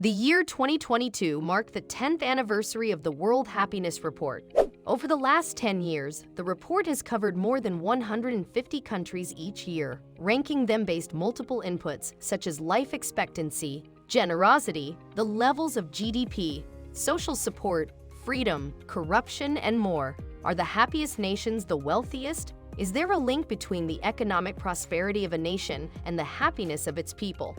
The year 2022 marked the 10th anniversary of the World Happiness Report. Over the last 10 years, the report has covered more than 150 countries each year, ranking them based multiple inputs such as life expectancy, generosity, the levels of GDP, social support, freedom, corruption, and more. Are the happiest nations the wealthiest? Is there a link between the economic prosperity of a nation and the happiness of its people?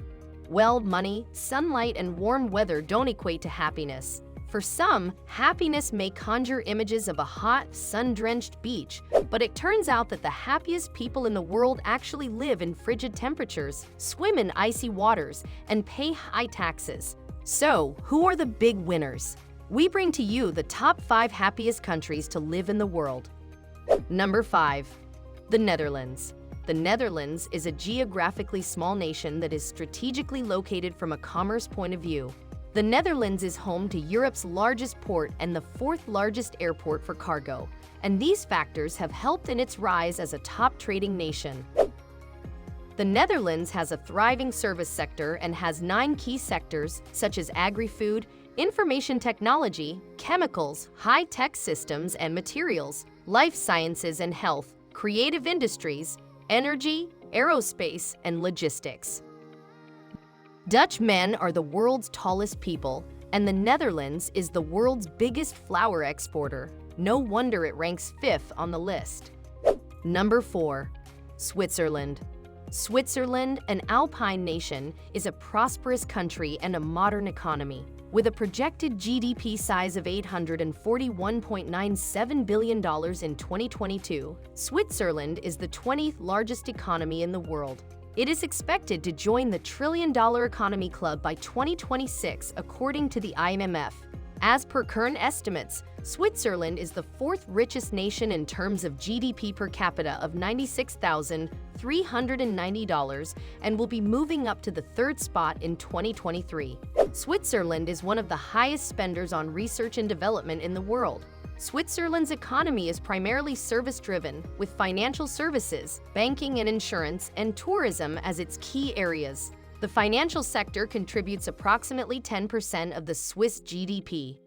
Well, money, sunlight, and warm weather don't equate to happiness. For some, happiness may conjure images of a hot, sun-drenched beach, but it turns out that the happiest people in the world actually live in frigid temperatures, swim in icy waters, and pay high taxes. So, who are the big winners? We bring to you the top 5 happiest countries to live in the world. Number 5. The Netherlands. The Netherlands is a geographically small nation that is strategically located from a commerce point of view. The Netherlands is home to Europe's largest port and the 4th largest airport for cargo, and these factors have helped in its rise as a top trading nation. The Netherlands has a thriving service sector and has 9 key sectors such as agri-food, information technology, chemicals, high-tech systems and materials, life sciences and health, creative industries, energy, aerospace, and logistics. Dutch men are the world's tallest people, and the Netherlands is the world's biggest flower exporter. No wonder it ranks 5th on the list. Number 4. Switzerland. Switzerland, an alpine nation, is a prosperous country and a modern economy. With a projected GDP size of $841.97 billion in 2022, Switzerland is the 20th largest economy in the world. It is expected to join the trillion-dollar economy club by 2026, according to the IMF. As per current estimates, Switzerland is the 4th richest nation in terms of GDP per capita of $96,390 and will be moving up to the 3rd spot in 2023. Switzerland is one of the highest spenders on research and development in the world. Switzerland's economy is primarily service-driven, with financial services, banking and insurance, and tourism as its key areas. The financial sector contributes approximately 10% of the Swiss GDP.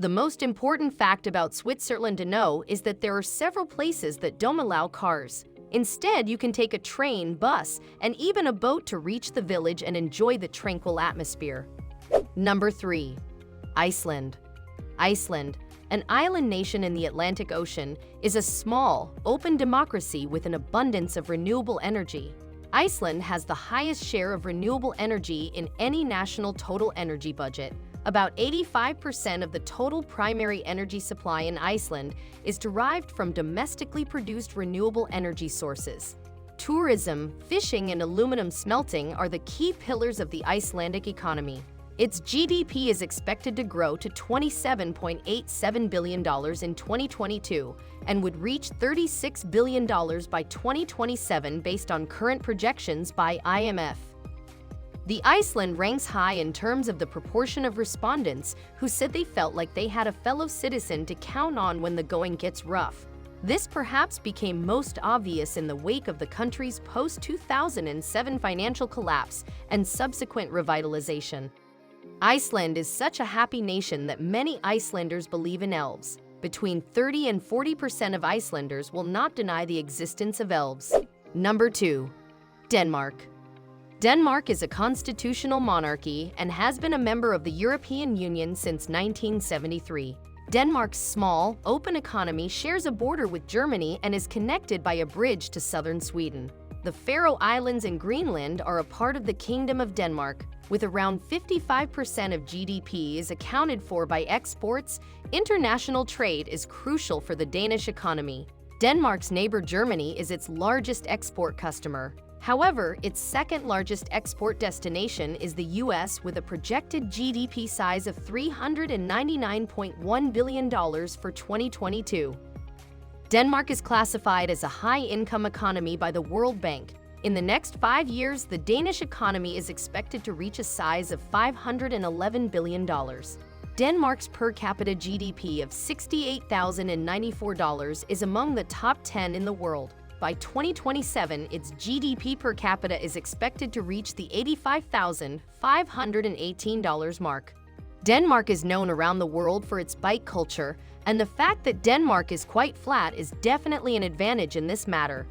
The most important fact about Switzerland to know is that there are several places that don't allow cars. Instead, you can take a train, bus, and even a boat to reach the village and enjoy the tranquil atmosphere. Number 3. Iceland. Iceland, an island nation in the Atlantic Ocean, is a small, open democracy with an abundance of renewable energy. Iceland has the highest share of renewable energy in any national total energy budget. About 85% of the total primary energy supply in Iceland is derived from domestically produced renewable energy sources. Tourism, fishing, and aluminum smelting are the key pillars of the Icelandic economy. Its GDP is expected to grow to $27.87 billion in 2022 and would reach $36 billion by 2027 based on current projections by IMF. The Iceland ranks high in terms of the proportion of respondents who said they felt like they had a fellow citizen to count on when the going gets rough. This perhaps became most obvious in the wake of the country's post-2007 financial collapse and subsequent revitalization. Iceland is such a happy nation that many Icelanders believe in elves. Between 30 and 40% of Icelanders will not deny the existence of elves. Number 2. Denmark. Denmark is a constitutional monarchy and has been a member of the European Union since 1973. Denmark's small, open economy shares a border with Germany and is connected by a bridge to southern Sweden. The Faroe Islands and Greenland are a part of the Kingdom of Denmark. With around 55% of GDP is accounted for by exports, international trade is crucial for the Danish economy. Denmark's neighbor Germany is its largest export customer. However, its 2nd largest export destination is the US with a projected GDP size of $399.1 billion for 2022. Denmark is classified as a high-income economy by the World Bank. In the next 5 years, the Danish economy is expected to reach a size of $511 billion. Denmark's per capita GDP of $68,094 is among the top 10 in the world. By 2027, its GDP per capita is expected to reach the $85,518 mark. Denmark is known around the world for its bike culture, and the fact that Denmark is quite flat is definitely an advantage in this matter.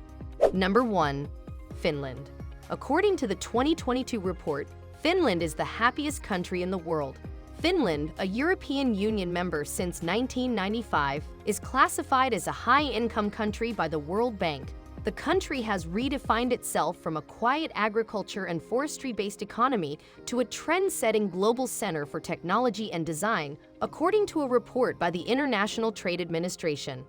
Number 1. Finland. According to the 2022 report, Finland is the happiest country in the world. Finland, a European Union member since 1995, is classified as a high-income country by the World Bank. The country has redefined itself from a quiet agriculture and forestry-based economy to a trend-setting global center for technology and design, according to a report by the International Trade Administration.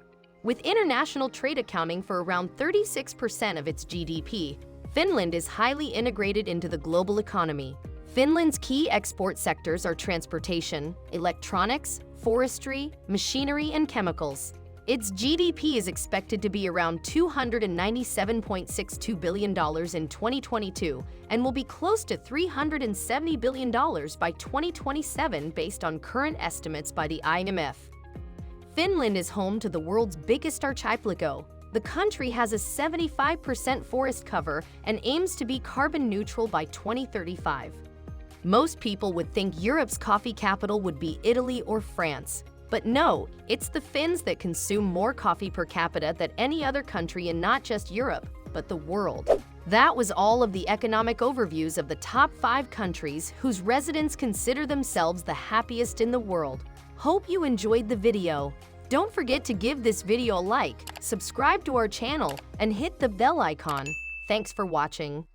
With international trade accounting for around 36% of its GDP, Finland is highly integrated into the global economy. Finland's key export sectors are transportation, electronics, forestry, machinery, and chemicals. Its GDP is expected to be around $297.62 billion in 2022 and will be close to $370 billion by 2027 based on current estimates by the IMF. Finland is home to the world's biggest archipelago. The country has a 75% forest cover and aims to be carbon neutral by 2035. Most people would think Europe's coffee capital would be Italy or France. But no, it's the Finns that consume more coffee per capita than any other country in not just Europe, but the world. That was all of the economic overviews of the top 5 countries whose residents consider themselves the happiest in the world. Hope you enjoyed the video. Don't forget to give this video a like, subscribe to our channel, and hit the bell icon. Thanks for watching.